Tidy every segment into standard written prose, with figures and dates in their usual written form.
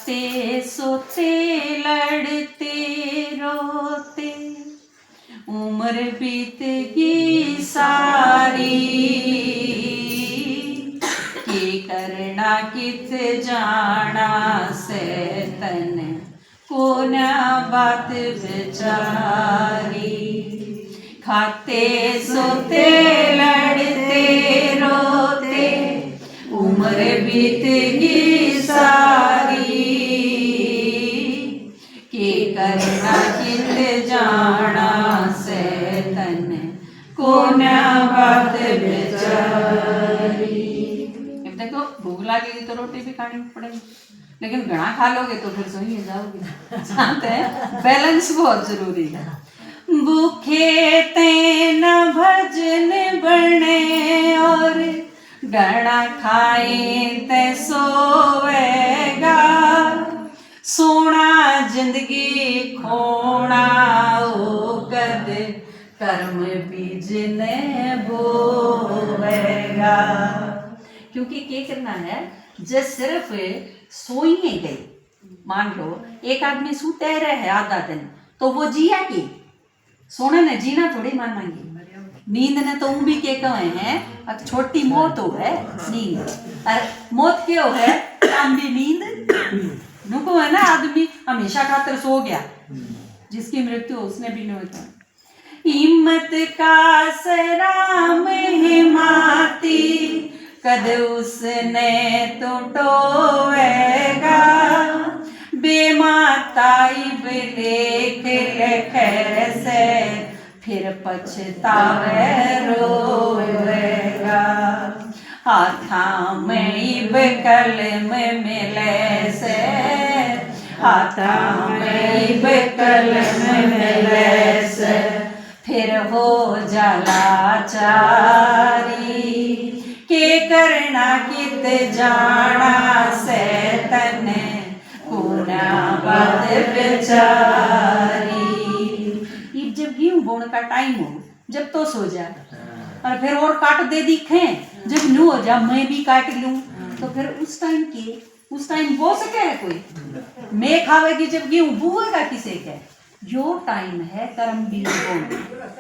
खाते सोते लड़ते रोते उम्र बीत गई सारी, के करना कित जाना से तन को न बात बेचारी। खाते सोते लड़ते रोते उम्र बीत गई सारी, के करना कित जाना से तन को न बात बेचारी। अब देखो भूख लगेगी तो रोटी भी खानी पड़ेगी, लेकिन घना खा लोगे तो फिर सोई जाओगे। जानते हैं बैलेंस बहुत जरूरी है। भूखे ते न भजन बने और घना खाए ते सोवेगा, सोना जिंदगी खोना ओ कद कर्म बीजने बोवेगा। क्योंकि क्या करना है, जब सिर्फ सोईने गई, मान लो एक आदमी सूते रहे आधा दिन तो वो जिया की, सोने ने जीना थोड़ी मानेंगे। नींद ने तो भी के कहे हैं अब छोटी मौत हो है नींद, और मौत क्यों है लंबी नींद नुको है ना। आदमी हमेशा खातर सो गया, जिसकी मृत्यु उसने भी नहीं होता। हिम्मत का सराम हिमाती कद उसने तो टोवेगा, बेमाताई लेख लेखे से फिर पछतावे रोवेगा। हाथा में इब कलम मिले से, हाथा में इब कलम मिले से फिर हो जाला चारी, के करना कित जाना से तन कोना बात बेचारी। जब गेहूं बोने का टाइम हो जब तो सो जा, और फिर और काट दे दिखे जब नू हो जा मैं भी काट लूं, तो फिर उस टाइम बो सके है कोई मैं खावेगी जब गेहूं बुएगा किसे के। जो टाइम है कर्म बीज बोना,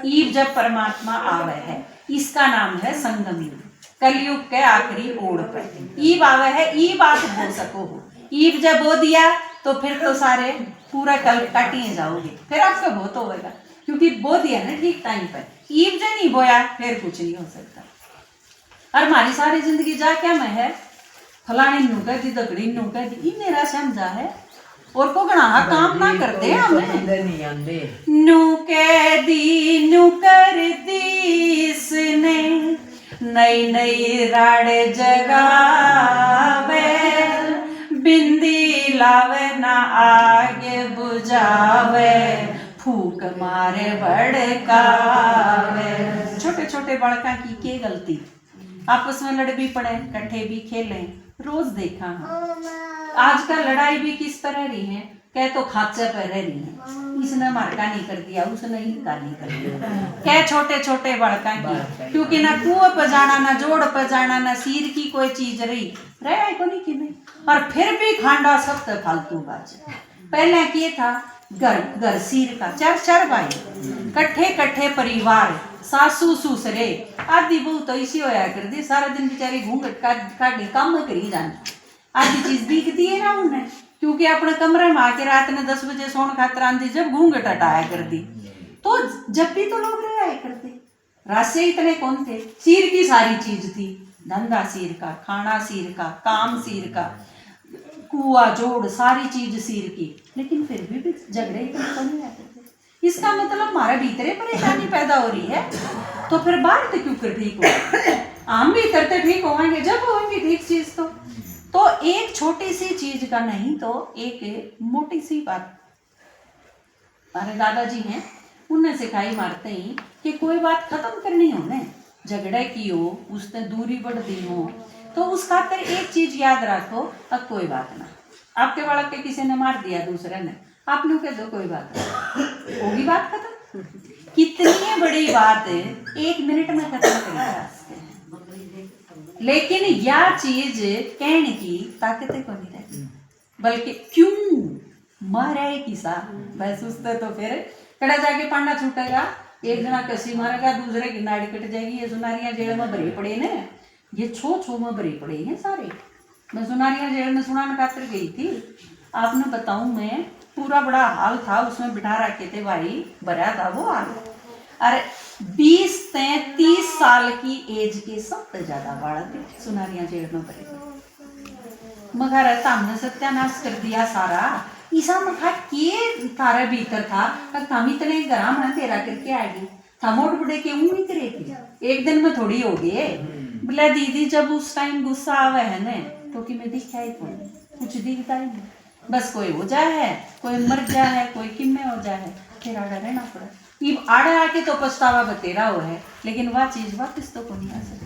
ईब जब परमात्मा आवे है इसका नाम है संगम युग, कलयुग के आखिरी ओर पर ईब आवे है। ईब आप बो सको हो, ईब जब बो दिया तो फिर तो सारे पूरा कल काटिए जाओगे, फिर आपका बहुत होगा क्योंकि बो दिया ना ठीक टाइम पर। ईब जो नहीं बोया फिर कुछ नहीं हो सकता। और हमारी सारी जिंदगी जा क्या में है, फलानी नू कह दी दगड़ी नू कह दी, ई मेरा समझा है और को गणा काम ना करते हमें। नू कह दी नू कर दी इसने नई नई राड़ जगावे, बिंदी लावे ना आगे बुझावे, फूक मारे भड़कावे। छोटे छोटे बड़का की के गलती, आपस में लड़ भी पड़े कट्ठे भी खेलें, रोज देखा है। आजकल लड़ाई भी किस तरह रही है, कह तो खाचे पर रह रही है, इसने मारका नहीं कर दिया उसने इनका नहीं कर दिया, क्या छोटे छोटे बड़का की। क्योंकि ना कुआं पर जाना ना जोड़ पर जाना ना सिर की कोई चीज रही रहे को नहीं कि नहीं। और फिर भी खांडा सब तो फालतू बात। पहले क्या था, घर सिर का चार चार भाई कट्ठे कट्ठे परिवार, सासू ससुरे आदि बहू तो इसी होया कर दी, सारा दिन बेचारी घूंघट काटी काम करी जानी, आदि चीज बिकती है ना उन्हें। क्योंकि अपने कमरे में आके रात ने 10 बजे सोन खातर आंधी जब घूंघट हटाया कर दी, तो जब भी तो लोग रहा करते, रास्ते इतने कौन थे, सिर की सारी चीज थी, धंधा सिर का, खाना सिर का, काम सिर का, कुआ जोड़ सारी चीज सिर की, लेकिन फिर भी झगड़े इतने तो नहीं रहते थे। इसका मतलब हमारे भीतरे परेशानी पैदा हो रही है, तो फिर बाहर तो क्यों कर ठीक हो, हम भी करते ठीक होंगे जब होंगे ठीक चीज। तो एक छोटी सी चीज का नहीं तो एक मोटी सी बात, हमारे दादाजी हैं उन्हें सिखाई मारते ही कि कोई बात खत्म करनी हो ना, झगड़े की हो उसने दूरी बढ़ती हो, तो उस खातिर एक चीज याद रखो, अब कोई बात ना, आपके बालक के किसी ने मार दिया दूसरे ने, आप लोग कह दो कोई बात नहीं, होगी बात खत्म। कितनी बड़ी बात है 1 मिनट में खत्म कर सकते हैं, लेकिन यह चीज कहने की ताकत को नहीं रहती। बल्कि क्यों मारे किसा, बस उससे तो फिर कड़ा जाके पांडा छूटेगा, एक जना कसी मारेगा, दूसरे की नाड़ी कट जाएगी। ये सुनारियां जेल में भरे पड़े ने, ये छो में भरे पड़े हैं सारे। मैं सुनारियां जेल में सुनाने खातिर गई थी, आपने बताऊं मैं, पूरा बड़ा हाल था, उसमें बिठा रखे थे भाई, भरा था वो हाल। अरे 20 से 30 साल की एज के सबसे ज्यादा बालक थे सुनारियां जेल में भरे। मगर हमने सत्यानाश कर दिया सारा। ईसा मखा के तारे भीतर था, हम इतने गरम है तेरा करके आएगी, हम मोट बड़े के ऊँ नहीं करेगी, एक दिन में थोड़ी हो गए। बोला दीदी जब उस टाइम गुस्सा आवे है ने, तो कि मैं दिखा ही कौन, कुछ दिखता ही नहीं, बस कोई हो जाए है, कोई मर जाए है, कोई किम्मे हो जाए है, फिर आड़ा रहना पड़ा। ये आड़े आके तो पछतावा बतेरा हो है, लेकिन वह चीज वापस तो को नहीं आ सकती।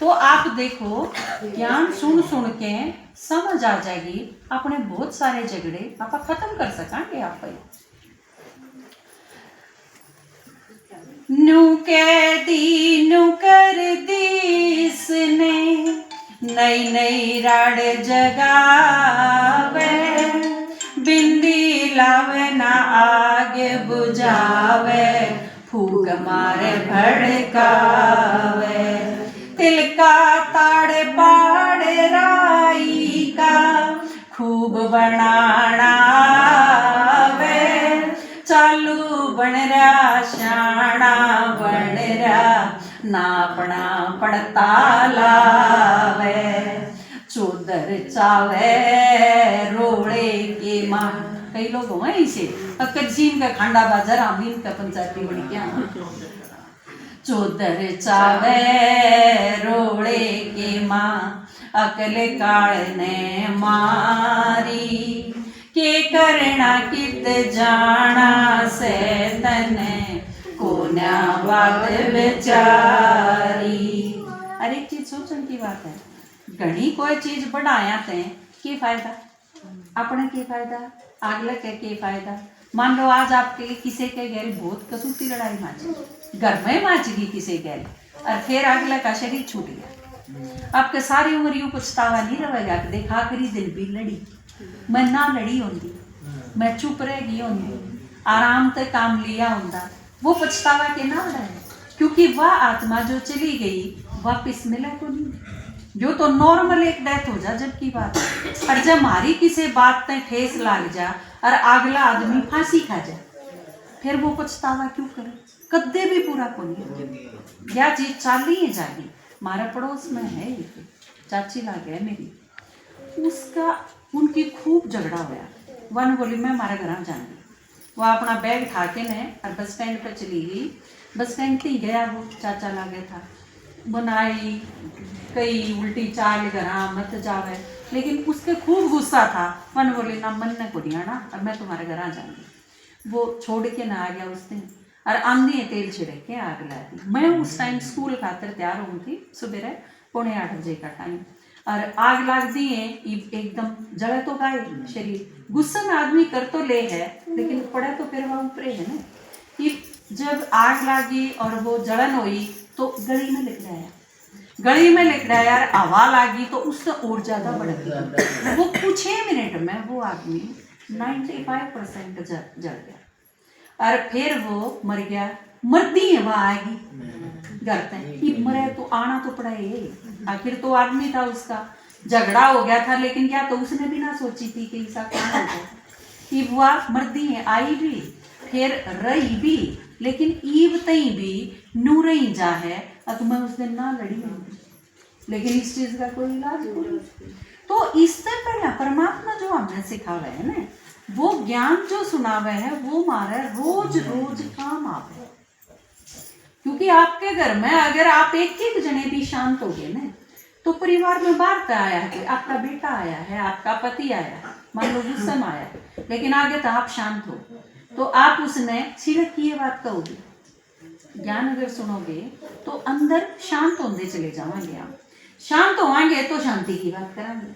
तो आप देखो, ज्ञान सुन सुन के समझ आ जाएगी, अपने बहुत सारे झगड़े आप खत्म कर सकेंगे। आप नु कह दी नु कर दी इसने, नई नई राड जगावे, बिंदी लावे ना आगे बुझावे, फूक मारे भड़कावे, तिलका ताड़ पाड़ राई का खूब बनाना वे, चालू बन रहा शाना बन रहा, नापना पड़ता लावे, चोदर चावे रोड़े के मां। कई लोग हो इसे कच्चीन का खांडा बाजार, आमीन का पंचायती बड़ी क्या, चोदर चावे रोड़े के माँ, अकल काल ने मारी, के करना कित जाना से तने, कोन्या बात बेचारी। अरे एक चीज सोचने की बात है, घनी कोई चीज बढ़ाया थे के फायदा, अपने के फायदा, अगले के फायदा। मान लो आज आपके किसी के गैल बहुत कसूती लड़ाई माची, घर में माच गई किसी गैल, और फिर अगले का शरीर छूट गया, आपके सारी उम्र यूं पछतावा नहीं रहेगा कि देखा आखिरी दिन भी लड़ी, मैं ना लड़ी होंगी, मैं चुप रह गई होंगी, आराम से काम लिया होंदा, वो पछतावा के ना रहे, क्योंकि वह आत्मा जो चली गई वापिस मिला तो नहीं। जो तो नॉर्मल एक डेथ हो जा जब की बात है, और जब हमारी किसी बात पे ठेस लाग जा और अगला आदमी फांसी खा जाए, फिर वो पछतावा क्यों करे, कद्दे भी पूरा को नहीं। क्या चीज चाली है जागी, हमारा पड़ोस में है एक चाची लाग है मेरी, उसका उनकी खूब झगड़ा हुआ, वन बोली मैं हमारे घर जाऊंगी, वो अपना बैग उठा के ने और बस स्टैंड पर चली गई, बस स्टैंड पे गया वो चाचा लागे था, बनाई कई उल्टी चाल घर मत जावे, लेकिन उसके खूब गुस्सा था, मन बोले ना मन ने को नहीं आना और मैं तुम्हारे घर आ जाऊंगी। वो छोड़ के ना आ गया उस दिन, और आंधी तेल छिड़क के आग ला दी। मैं उस टाइम स्कूल खातर तैयार हुई थी, सुबह 7:45 का टाइम, और आग लाग दी है, एकदम जला तो गए शरीर, गुस्से में आदमी कर तो ले है, लेकिन पड़ा तो फिर वह ऊपरे है ना। कि जब आग लगी और वो जलन हुई तो गली में लिख रहा, गली में लिख रहा यार, हवा लगी तो उससे और ज्यादा बढ़ गई, वो कुछ ही मिनट में वो आदमी 95% जल गया, और फिर वो मर गया। मरती है वह आएगी घर तक, मरे तो आना तो पड़ा है, आखिर तो आदमी था, उसका झगड़ा हो गया था, लेकिन क्या तो उसने भी ना सोची थी कि ऐसा क्या होगा, कि वह मर्दी है आई भी फिर रही भी, लेकिन ईब तई भी नू रही जा है, अब मैं उस दिन ना लड़ी होंगी, लेकिन इस चीज का कोई इलाज नहीं। तो इससे पहले परमात्मा जो हमें सिखावे है ना, वो ज्ञान जो सुनावे है वो हमारे रोज रोज काम आवे, क्योंकि आपके घर में अगर आप एक एक जने भी शांत हो गए ना, तो परिवार में बाहर पे आया है, आपका बेटा आया है, आपका पति आया है, मान लो गुस्से में आया है, लेकिन आगे तो आप शांत हो, तो आप उसने सीधे किए बात कहोगे, ज्ञान अगर सुनोगे तो अंदर शांत होते चले जाओगे, आप शांत होंगे तो शांति की बात करेंगे।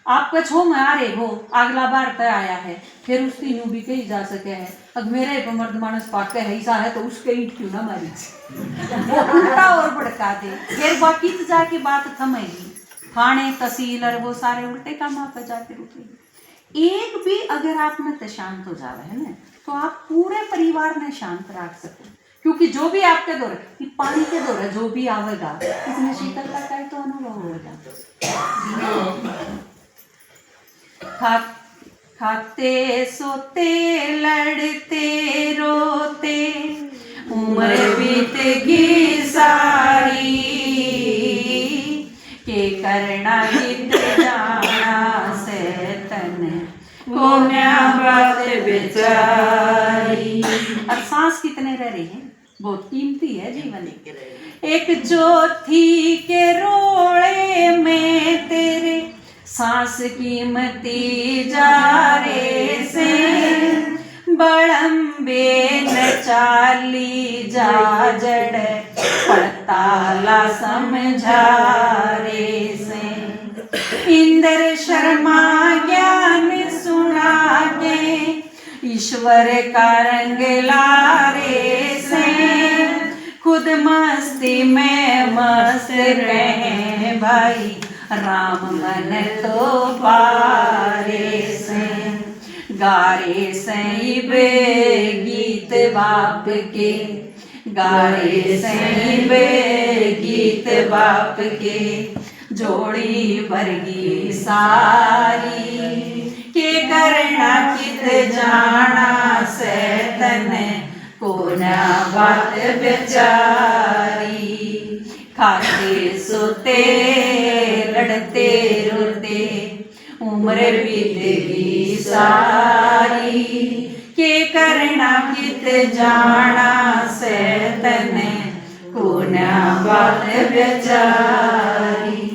आपका छो में आ रहे हो, अगला बार तय आया है, फिर उसकी यूं भी कही जा सके है, अब मेरे पे मर्द मानस पाके है ऐसा है तो उसके ईंट क्यों ना मारी वो उल्टा और भड़का दे, फिर बाकी तो जाके बात थमेगी, थाने तहसील और वो सारे उल्टे काम आप जाके रुकेगी। एक भी अगर आप में तो शांत हो जावे है ना, तो आप पूरे परिवार में शांत रख सको। क्योंकि जो भी आपके दौरे, ये पानी के दौरे जो भी आवेगा, इसमें शीतलता का ही तो अनुभव होगा। खाते सोते लड़ते रोते उम्र बीतेगी सारी, के करना गीत जाना से तन को बात बेचारी। और सांस कितने रह रही है, बहुत कीमती है जीवन। एक चौथी के रोड़े में तेरे सांस कीमती जा रे से, बड़म्बे न चाली जा जड़ पड़ताला समझा रे से। इंद्र शर्मा ज्ञान सुना के ईश्वर का रंग लारे से, खुद मस्ती में मस्त रहे भाई राम मन तो पारे से। गारे सईबे गीत बाप के, गारे सईबे गीत बाप के, जोड़ी वर्गी सारी, के करना कित जाना से तन को न बात बेचारी। खाते सोते लड़ते रोते उम्र बीतेगी सारी, के करना कित जाना से तन को न बात बेचारी।